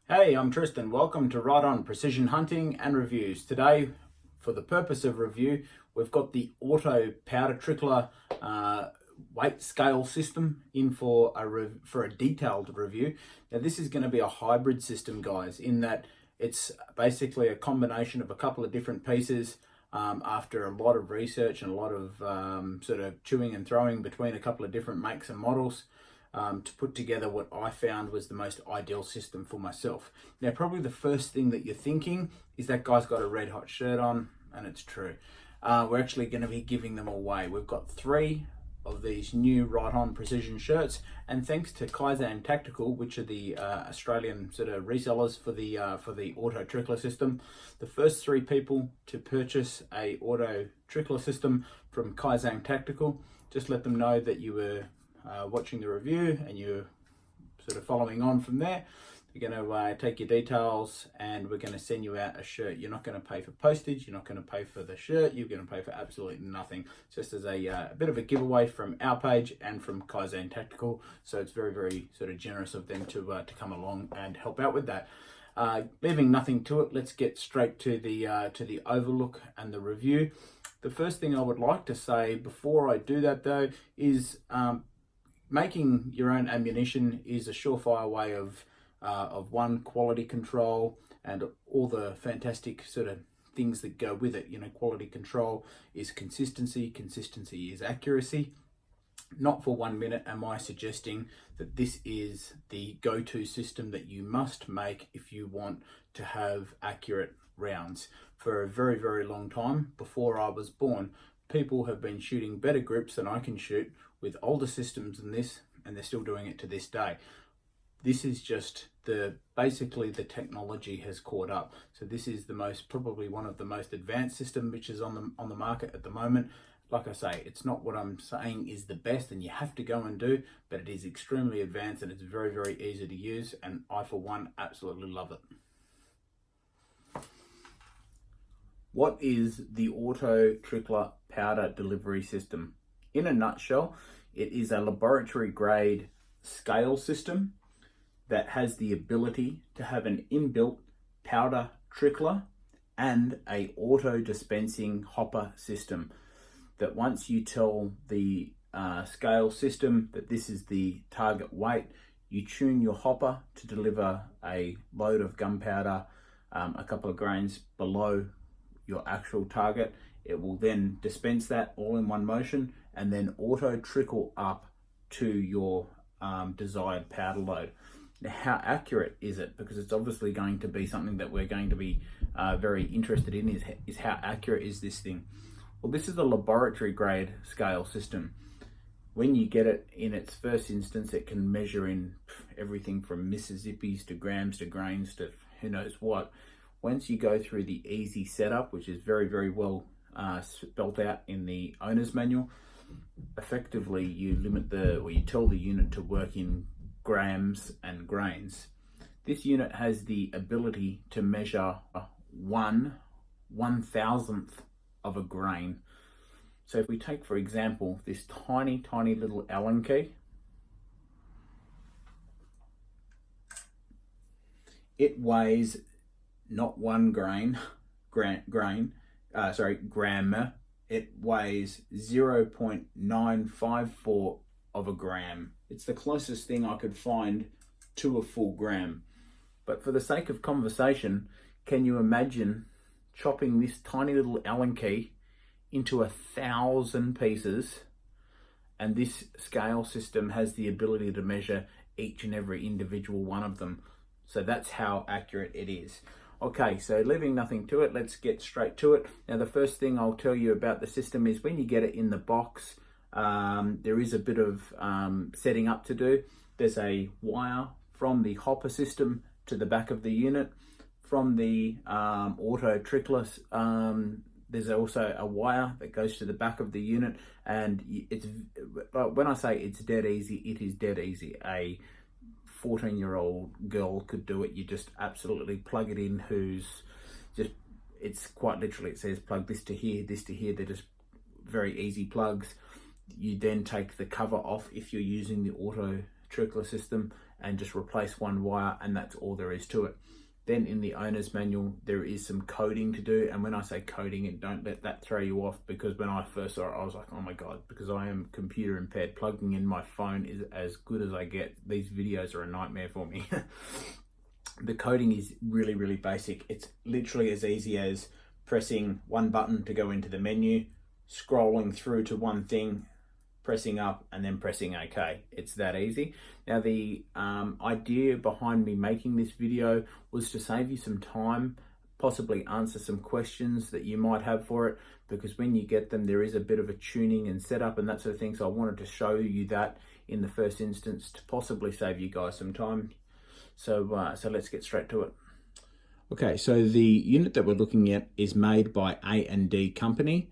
Hey, I'm Tristan. Welcome to Right On Precision Hunting and Reviews. Today, for the purpose of review, we've got the auto powder trickler weight scale system in for a detailed review. Now, this is going to be a hybrid system, guys, in that it's basically a combination of a couple of different pieces. After a lot of research and a lot of sort of chewing and throwing between a couple of different makes and models, to put together what I found was the most ideal system for myself. Now, probably the first thing that you're thinking is that guy's got a red hot shirt on, and it's true. We're actually going to be giving them away. We've got 3 of these new Right On Precision shirts, and thanks to Kaizen Tactical, which are the Australian sort of resellers for the auto trickler system, the first 3 people to purchase a auto trickler system from Kaizen Tactical, just let them know that you were watching the review and you're sort of following on from there. We're going to take your details and we're going to send you out a shirt. You're not going to pay for postage, you're not going to pay for the shirt, you're going to pay for absolutely nothing, just as a bit of a giveaway from our page and from Kaizen Tactical. So it's very, very sort of generous of them to come along and help out with that. Leaving nothing to it, let's get straight to the overlook and the review. The first thing I would like to say before I do that, though, is making your own ammunition is a surefire way of one, quality control and all the fantastic sort of things that go with it. You know, quality control is consistency, consistency is accuracy. Not for 1 minute am I suggesting that this is the go-to system that you must make if you want to have accurate rounds. For a very, very long time, before I was born, people have been shooting better grips than I can shoot with older systems than this, and they're still doing it to this day. This is just basically the technology has caught up. So this is probably one of the most advanced system which is on the market at the moment. Like I say, it's not what I'm saying is the best and you have to go and do, but it is extremely advanced and it's very, very easy to use, and I for one absolutely love it. What is the auto trickler powder delivery system? In a nutshell, it is a laboratory grade scale system that has the ability to have an inbuilt powder trickler and a auto dispensing hopper system, that once you tell the scale system that this is the target weight, you tune your hopper to deliver a load of gunpowder a couple of grains below your actual target. It will then dispense that all in one motion and then auto trickle up to your desired powder load. Now, how accurate is it? Because it's obviously going to be something that we're going to be very interested in, is how accurate is this thing? Well, this is a laboratory grade scale system. When you get it in its first instance, it can measure in everything from Mississippis to grams to grains to who knows what. Once you go through the easy setup, which is very, very well spelt out in the owner's manual, effectively you you tell the unit to work in grams and grains. This unit has the ability to measure 1/1000th of a grain. So if we take, for example, this tiny, tiny little Allen key, it weighs not 1 gram, it weighs 0.954 of a gram. It's the closest thing I could find to a full gram. But for the sake of conversation, can you imagine chopping this tiny little Allen key into 1,000 pieces, and this scale system has the ability to measure each and every individual one of them. So that's how accurate it is. Okay, so leaving nothing to it, let's get straight to it. Now, the first thing I'll tell you about the system is when you get it in the box, there is a bit of setting up to do. There's a wire from the hopper system to the back of the unit. From the auto trickler, there's also a wire that goes to the back of the unit, and when I say it's dead easy, it is dead easy. A 14-year-old girl could do it. You just absolutely plug it in. It's quite literally, it says plug this to here, this to here. They're just very easy plugs. You then take the cover off if you're using the auto trickler system, and just replace one wire, and that's all there is to it. Then in the owner's manual, there is some coding to do. And when I say coding, don't let that throw you off, because when I first saw it, I was like, oh my God, because I am computer impaired. Plugging in my phone is as good as I get. These videos are a nightmare for me. The coding is really, really basic. It's literally as easy as pressing one button to go into the menu, scrolling through to one thing, pressing up, and then pressing OK. It's that easy. Now, the idea behind me making this video was to save you some time, possibly answer some questions that you might have for it, because when you get them, there is a bit of a tuning and setup and that sort of thing. So I wanted to show you that in the first instance to possibly save you guys some time. So let's get straight to it. Okay, so the unit that we're looking at is made by A&D Company.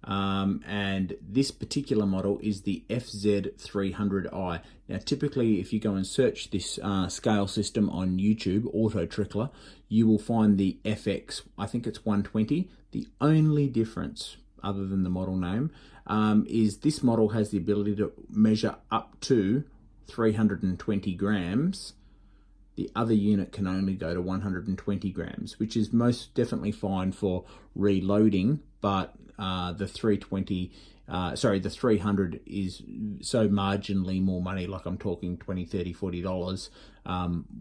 And this particular model is the FZ300i. Now, typically, if you go and search this scale system on YouTube, Auto Trickler, you will find the FX, I think it's 120. The only difference, other than the model name, is this model has the ability to measure up to 320 grams. The other unit can only go to 120 grams, which is most definitely fine for reloading, but the 300 is so marginally more money, like I'm talking $20, $30, $40.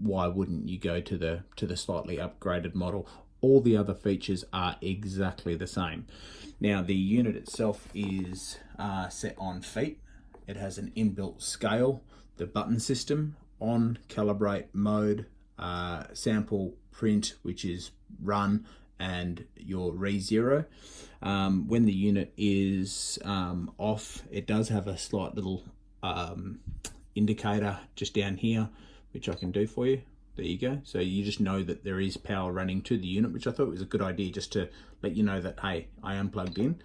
Why wouldn't you go to the slightly upgraded model? All the other features are exactly the same. Now, the unit itself is set on feet. It has an inbuilt scale, the button system, on, calibrate, mode, sample, print, which is run, and your re-zero. When the unit is off, it does have a slight little indicator just down here, which I can do for you. There you go. So you just know that there is power running to the unit, which I thought was a good idea, just to let you know that, hey, I am plugged in.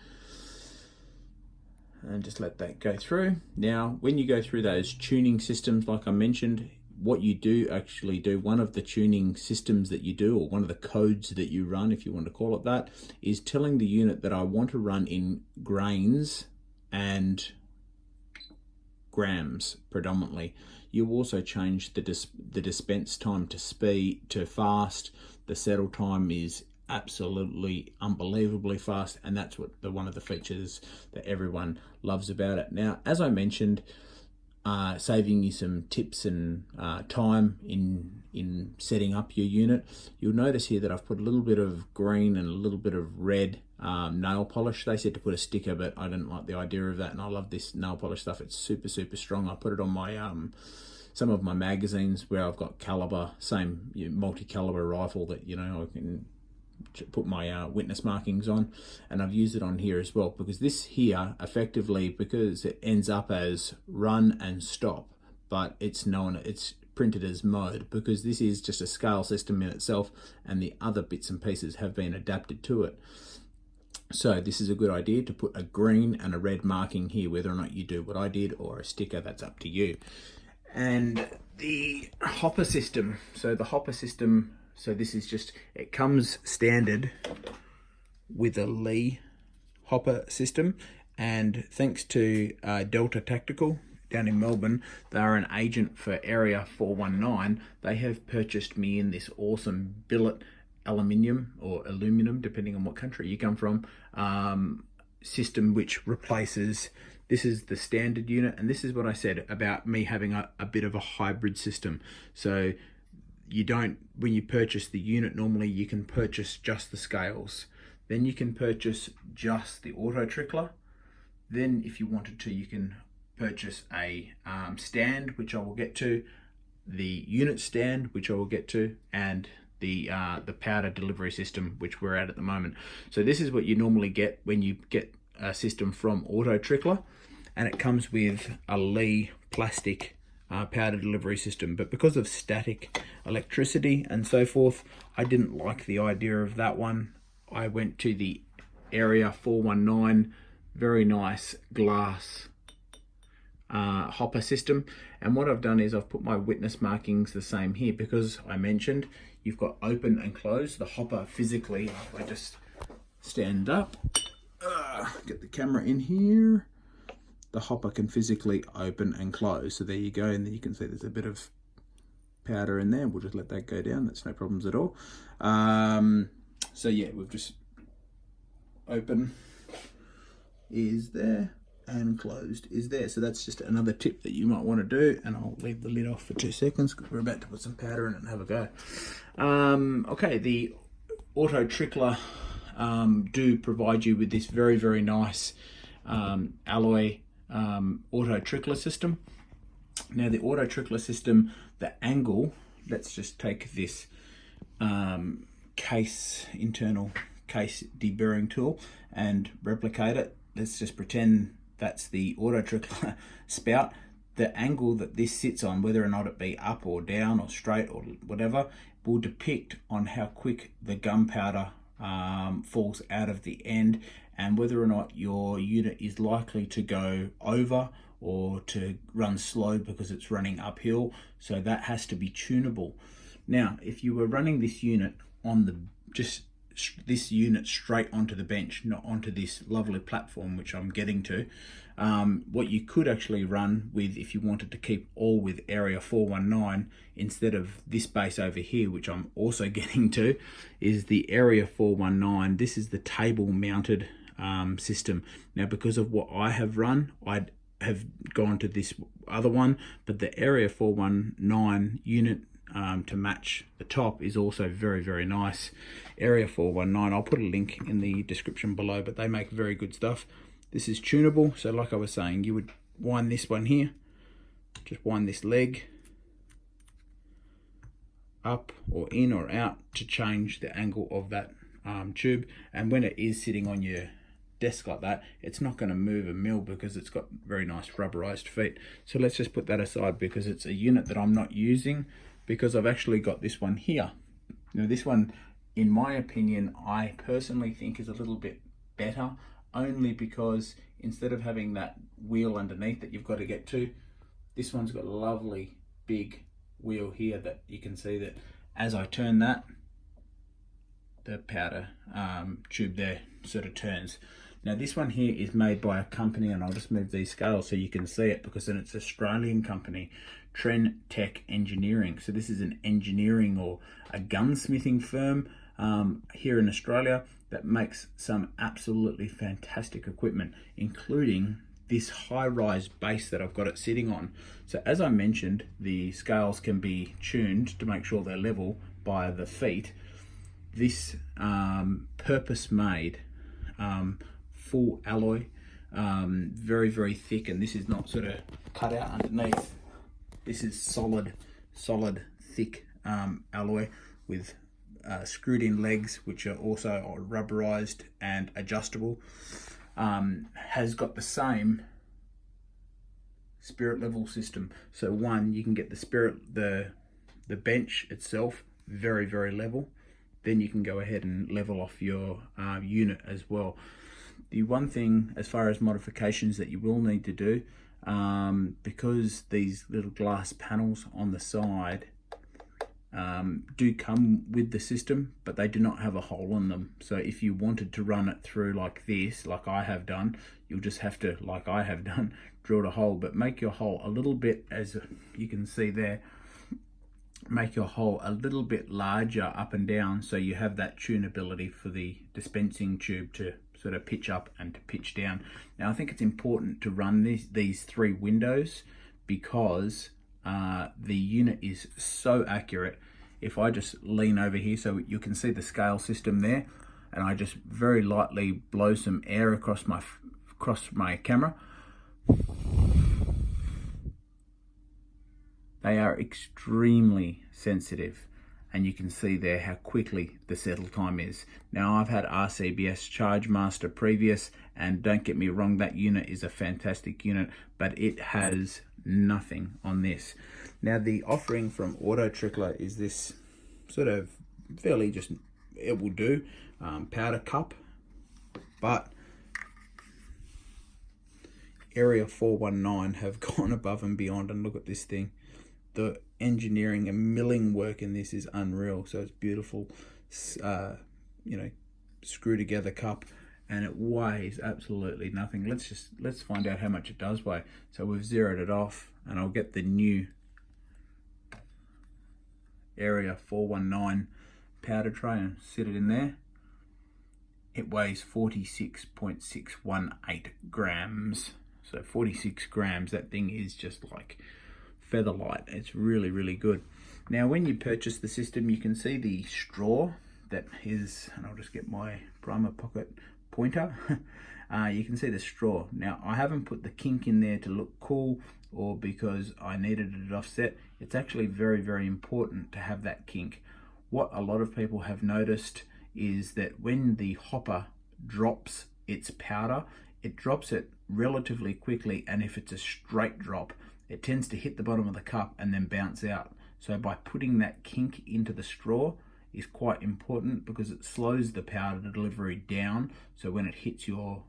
And just let that go through. Now, when you go through those tuning systems, like I mentioned, what you do actually do, one of the tuning systems that you do, or one of the codes that you run, if you want to call it that, is telling the unit that I want to run in grains and grams predominantly. You also change the dispense time to speed, to fast. The settle time is absolutely unbelievably fast, and that's what one of the features that everyone loves about it. Now, as I mentioned, saving you some tips and time in setting up your unit, you'll notice here that I've put a little bit of green and a little bit of red nail polish. They said to put a sticker, but I didn't like the idea of that, and I love this nail polish stuff. It's super, super strong. I put it on my some of my magazines where I've got caliber, same multi-caliber rifle that, you know, I can put my witness markings on, and I've used it on here as well, because this here effectively, because it ends up as run and stop, but it's printed as mode, because this is just a scale system in itself, and the other bits and pieces have been adapted to it. So this is a good idea to put a green and a red marking here. Whether or not you do what I did or a sticker, that's up to you. And the hopper system, so this is just, it comes standard with a Lee hopper system, and thanks to Delta Tactical down in Melbourne, they are an agent for Area 419. They have purchased me in this awesome billet aluminium, or aluminum, depending on what country you come from, system, which replaces, this is the standard unit, and this is what I said about me having a bit of a hybrid system. So you don't, when you purchase the unit, normally you can purchase just the scales, then you can purchase just the Auto Trickler, then if you wanted to, you can purchase a stand, which I will get to, the unit stand, which I will get to, and the powder delivery system, which we're at the moment. So this is what you normally get when you get a system from Auto Trickler, and it comes with a Lee plastic powder delivery system. But because of static electricity and so forth, I didn't like the idea of that one. I went to the Area 419, very nice glass hopper system, and what I've done is I've put my witness markings the same here, because I mentioned you've got open and close. The hopper physically, if I just stand up, get the camera in here, the hopper can physically open and close. So there you go, and then you can see there's a bit of powder in there. We'll just let that go down. That's no problems at all. So yeah, we've just open is there and closed is there. So that's just another tip that you might want to do, and I'll leave the lid off for 2 seconds because we're about to put some powder in it and have a go. Okay, the auto trickler do provide you with this very, very nice alloy auto trickler system. Now the auto trickler system, the angle, let's just take this internal case deburring tool and replicate it. Let's just pretend that's the auto trickler spout. The angle that this sits on, whether or not it be up or down or straight or whatever, will depict on how quick the gunpowder falls out of the end, and whether or not your unit is likely to go over or to run slow because it's running uphill. So that has to be tunable. Now, if you were running this unit on the this unit straight onto the bench, not onto this lovely platform which I'm getting to, what you could actually run with, if you wanted to keep all with area 419 instead of this base over here, which I'm also getting to, is the area 419. This is the table mounted system. Now, because of what I have run, I have gone to this other one, but the area 419 unit to match the top is also very, very nice. Area 419, I'll put a link in the description below, but they make very good stuff. This is tunable, so like I was saying, you would wind this one here, just wind this leg up or in or out to change the angle of that tube. And when it is sitting on your desk like that, it's not going to move a mil because it's got very nice rubberized feet. So let's just put that aside because it's a unit that I'm not using, because I've actually got this one here. Now this one, in my opinion, I personally think is a little bit better, only because instead of having that wheel underneath that you've got to get to, this one's got a lovely big wheel here that you can see that as I turn that, the powder tube there sort of turns. Now this one here is made by a company, and I'll just move these scales so you can see it, because then it's an Australian company, Tren Tech Engineering. So this is an engineering or a gunsmithing firm here in Australia that makes some absolutely fantastic equipment, including this high-rise base that I've got it sitting on. So as I mentioned, the scales can be tuned to make sure they're level by the feet. This purpose-made full alloy, very, very thick, and this is not sort of cut out underneath. This is solid, thick alloy with screwed in legs, which are also rubberized and adjustable. Has got the same spirit level system. So one, you can get the spirit, the bench itself very, very level. Then you can go ahead and level off your unit as well. The one thing as far as modifications that you will need to do, because these little glass panels on the side do come with the system, but they do not have a hole in them. So if you wanted to run it through like this, like I have done, you'll just have to, like I have done, drill a hole, but make your hole a little bit, as you can see there, make your hole a little bit larger up and down, so you have that tunability for the dispensing tube to sort of pitch up and to pitch down. Now I think it's important to run these 3 windows, because the unit is so accurate. If I just lean over here so you can see the scale system there, and I just very lightly blow some air across my camera, they are extremely sensitive, and you can see there how quickly the settle time is. Now I've had RCBS Charge Master previous, and don't get me wrong, that unit is a fantastic unit, but it has nothing on this. Now the offering from Auto Trickler is this sort of fairly just, it will do, powder cup, but Area 419 have gone above and beyond, and look at this thing. The engineering and milling work in this is unreal. So it's beautiful, you know, screw together cup, and it weighs absolutely nothing. Let's find out how much it does weigh. So we've zeroed it off, and I'll get the new area 419 powder tray and sit it in there. It weighs 46.618 grams. So 46 grams, that thing is just like feather light. It's really, really good. Now, when you purchase the system, you can see the straw that is, and I'll just get my primer pocket pointer. You can see the straw. Now, I haven't put the kink in there to look cool or because I needed it offset. It's actually very, very important to have that kink. What a lot of people have noticed is that when the hopper drops its powder, it drops it relatively quickly, and if it's a straight drop, it tends to hit the bottom of the cup and then bounce out. So by putting that kink into the straw is quite important because it slows the powder delivery down, so when it hits your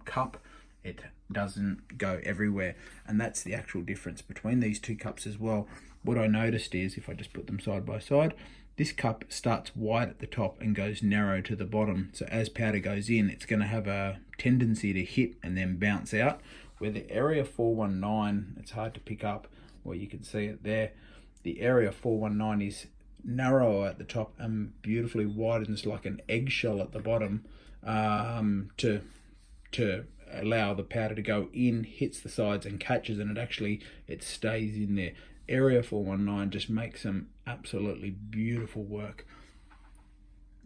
cup, it doesn't go everywhere. And that's the actual difference between these two cups as well. What I noticed is, if I just put them side by side, this cup starts wide at the top and goes narrow to the bottom. So as powder goes in, it's going to have a tendency to hit and then bounce out. Where the area 419, it's hard to pick up, well, you can see it there. The area 419 is narrower at the top and beautifully widens like an eggshell at the bottom, to allow the powder to go in, hits the sides and catches, and it stays in there. Area 419 just makes some absolutely beautiful work.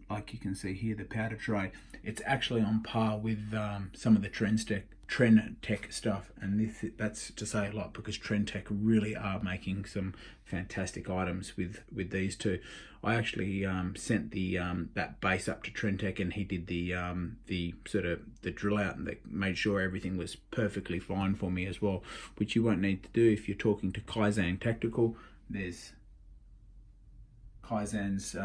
Like you can see here, the powder tray, it's actually on par with some of the Trendtech stuff, and that's to say a lot because Trendtech really are making some fantastic items with these two. I actually sent the that base up to Trendtech, and he did the sort of the drill out, and they made sure everything was perfectly fine for me as well, which you won't need to do if you're talking to Kaizen Tactical. There's Kaizen's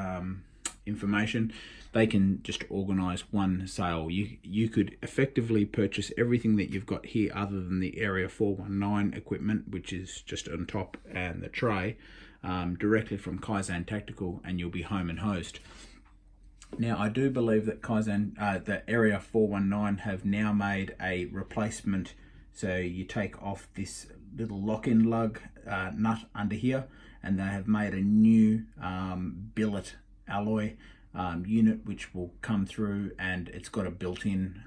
information. They can just organize one sale. You could effectively purchase everything that you've got here other than the area 419 equipment, which is just on top, and the tray, directly from Kaizen Tactical, and you'll be home and host. Now, I do believe that Kaizen, the area 419 have now made a replacement. So you take off this little lock-in lug nut under here, and they have made a new billet alloy unit which will come through, and it's got a built-in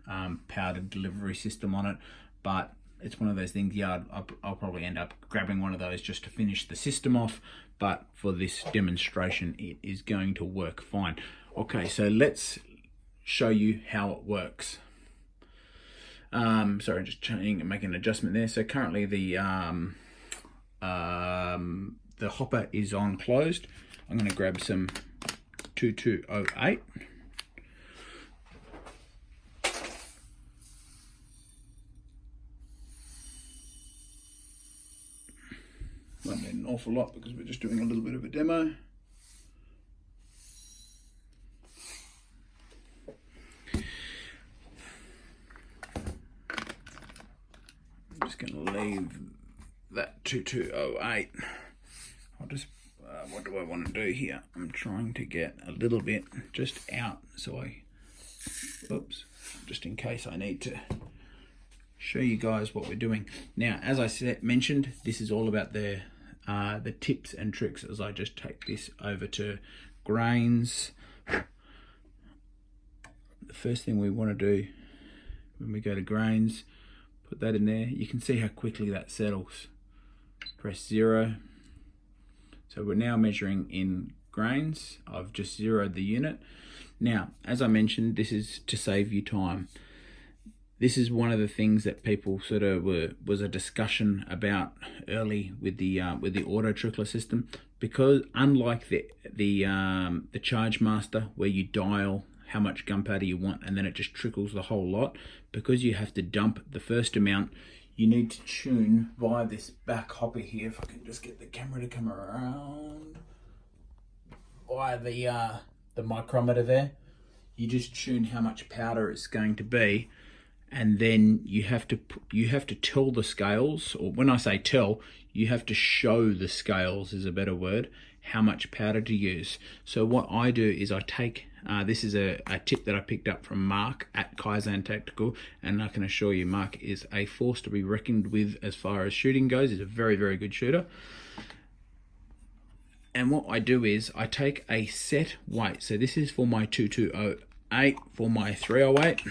powder delivery system on it. But it's one of those things, yeah, I'll probably end up grabbing one of those just to finish the system off, but for this demonstration it is going to work fine. Okay, so let's show you how it works. Sorry, just changing and making an adjustment there. So currently the hopper is on closed. I'm going to grab some 2208. Won't need an awful lot because we're just doing a little bit of a demo. I'm just going to leave that 2208. I'll just what do I want to do here? I'm trying to get a little bit just out, so oops, just in case I need to show you guys what we're doing. Now, as I mentioned, this is all about the tips and tricks as I just take this over to grains. The first thing we want to do when we go to grains, put that in there. You can see how quickly that settles. Press 0. So we're now measuring in grains. I've just zeroed the unit. Now, as I mentioned, this is to save you time. This is one of the things that people sort of was a discussion about early with the auto trickler system, because unlike the Charge Master, where you dial how much gunpowder you want and then it just trickles the whole lot, because you have to dump the first amount, you need to tune via this back hopper here. If I can just get the camera to come around, via the micrometer there, you just tune how much powder it's going to be, and then you have to tell the scales, or when I say tell, you have to show the scales is a better word, how much powder to use. So what I do is I take this is a tip that I picked up from Mark at Kaizen Tactical, and I can assure you Mark is a force to be reckoned with as far as shooting goes. He's a very, very good shooter. And what I do is I take a set weight. So this is for my 2208, for my 308.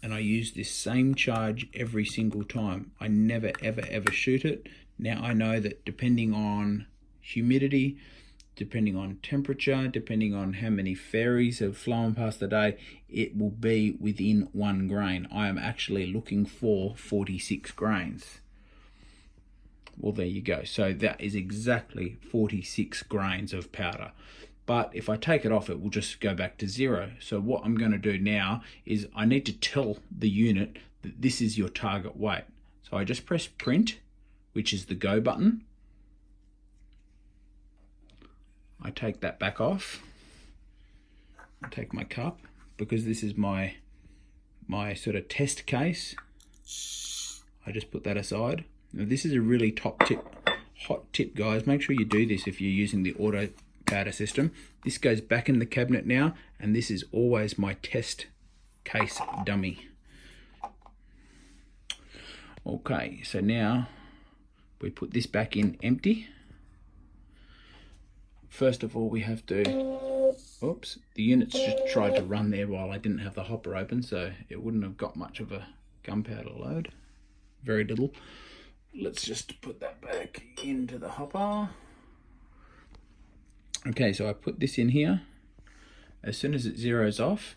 And I use this same charge every single time. I never, ever, ever shoot it. Now I know that depending on humidity, depending on temperature, depending on how many ferries have flown past the day, it will be within 1 grain. I am actually looking for 46 grains. Well, there you go. So that is exactly 46 grains of powder. But if I take it off, it will just go back to 0. So what I'm going to do now is I need to tell the unit that this is your target weight. So I just press print, which is the go button. I take that back off. I take my cup, because this is my sort of test case. I just put that aside. Now this is a really hot tip, guys. Make sure you do this if you're using the auto powder system. This goes back in the cabinet now, and this is always my test case dummy. Okay, so now we put this back in empty. First of all, we have to, oops, the units just tried to run there while I didn't have the hopper open, so it wouldn't have got much of a gunpowder load, very little. Let's just put that back into the hopper. Okay, so I put this in here. As soon as it zeroes off,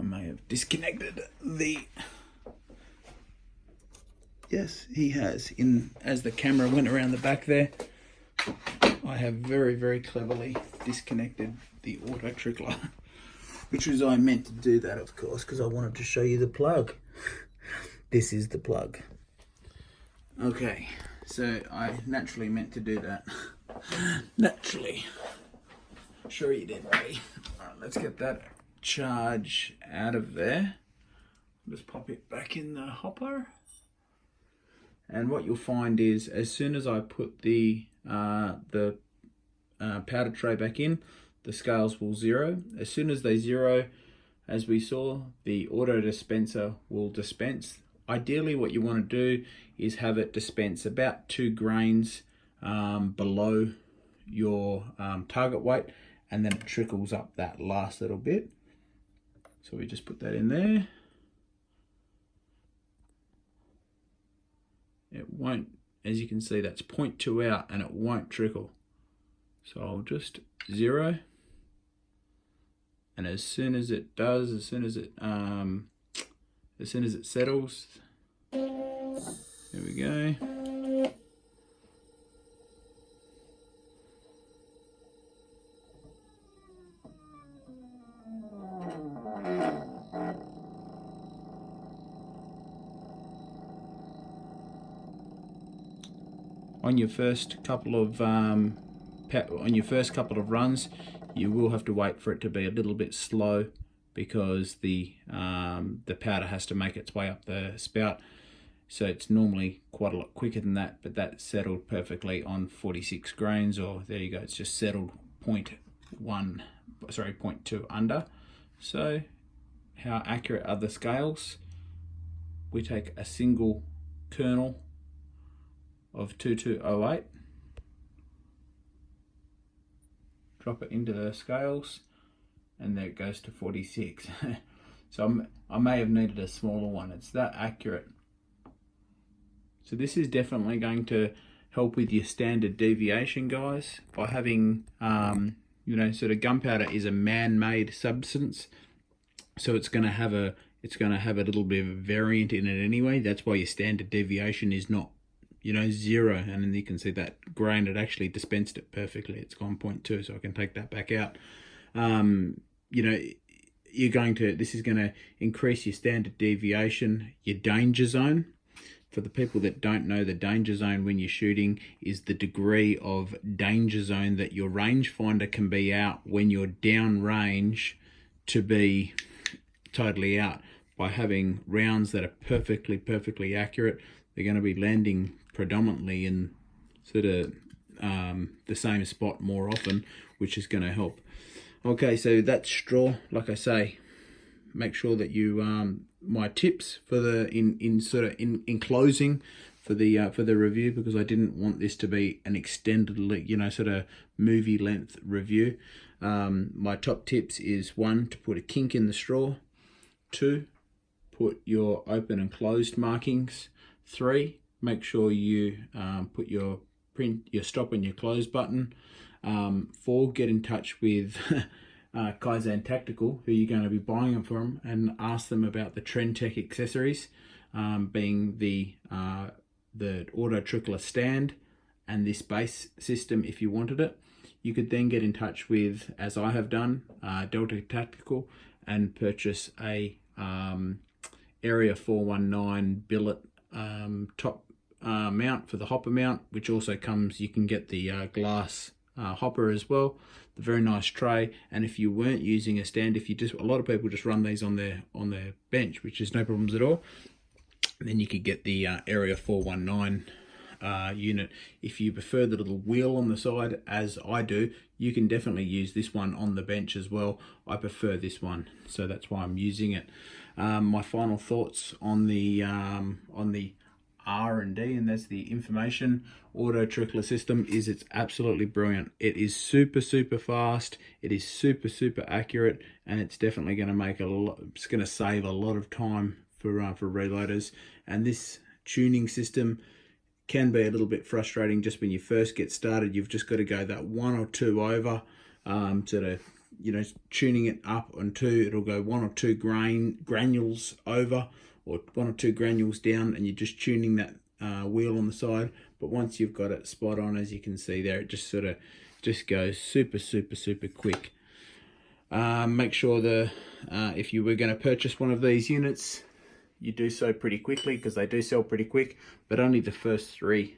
I may have disconnected the, yes, he has, as the camera went around the back there. I have very, very cleverly disconnected the auto trickler, which was, I meant to do that, of course, because I wanted to show you the plug. This is the plug. Okay, so I naturally meant to do that. Naturally. Sure you did, buddy. Alright, let's get that charge out of there. Just pop it back in the hopper. And what you'll find is, as soon as I put the powder tray back in, the scales will zero. As soon as they zero, as we saw, the auto dispenser will dispense. Ideally, what you want to do is have it dispense about 2 grains below your target weight, and then it trickles up that last little bit. So we just put that in there. It won't, as you can see, that's 0.2 out, and it won't trickle. So I'll just zero, and as soon as it does, as soon as it settles, there we go. On your first couple of runs, you will have to wait for it to be a little bit slow, because the powder has to make its way up the spout. So it's normally quite a lot quicker than that, but that settled perfectly on 46 grains, or there you go, it's just settled 0.2 under. So how accurate are the scales? We take a single kernel of 2208, drop it into the scales, and there it goes to 46. So I may have needed a smaller one. It's that accurate. So this is definitely going to help with your standard deviation, guys, by having sort of gunpowder is a man-made substance, so it's going to have a little bit of a variant in it anyway. That's why your standard deviation is not 0, and then you can see that grain, it actually dispensed it perfectly. It's gone 0.2, so I can take that back out. This is going to increase your standard deviation, your danger zone. For the people that don't know, the danger zone when you're shooting is the degree of danger zone that your rangefinder can be out when you're down range to be totally out. By having rounds that are perfectly accurate, they're going to be landing predominantly in sort of the same spot more often, which is going to help. Okay, so that's straw. Like I say, make sure that you my tips for the in closing for the review, because I didn't want this to be an extended, sort of movie length review. My top tips is 1, to put a kink in the straw. 2, put your open and closed markings. 3, make sure you put your stop and your close button. 4, get in touch with Kaizen Tactical, who you're going to be buying them from, and ask them about the Trend Tech accessories, being the auto trickler stand and this base system if you wanted it. You could then get in touch with, as I have done, Delta Tactical, and purchase a Area 419 billet top mount for the hopper mount, which also comes, you can get the glass hopper as well, the very nice tray. And if you weren't using a stand, a lot of people just run these on their bench, which is no problems at all, then you could get the Area 419 unit. If you prefer the little wheel on the side, as I do, you can definitely use this one on the bench as well. I prefer this one, so that's why I'm using it. My final thoughts on the R&D, and that's the information auto trickler system, is it's absolutely brilliant. It is super fast, it is super accurate, and it's definitely going to make it's going to save a lot of time for reloaders. And this tuning system can be a little bit frustrating just when you first get started. You've just got to go that 1 or 2 over, sort of, tuning it up on 2. It'll go 1 or 2 granules over, or 1 or 2 granules down, and you're just tuning that wheel on the side. But once you've got it spot on, as you can see there, it just goes super quick. Make sure if you were going to purchase one of these units, you do so pretty quickly, because they do sell pretty quick. But only the first 3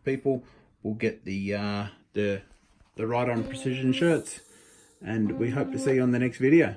people will get the Ride On Precision shirts, and we hope to see you on the next video.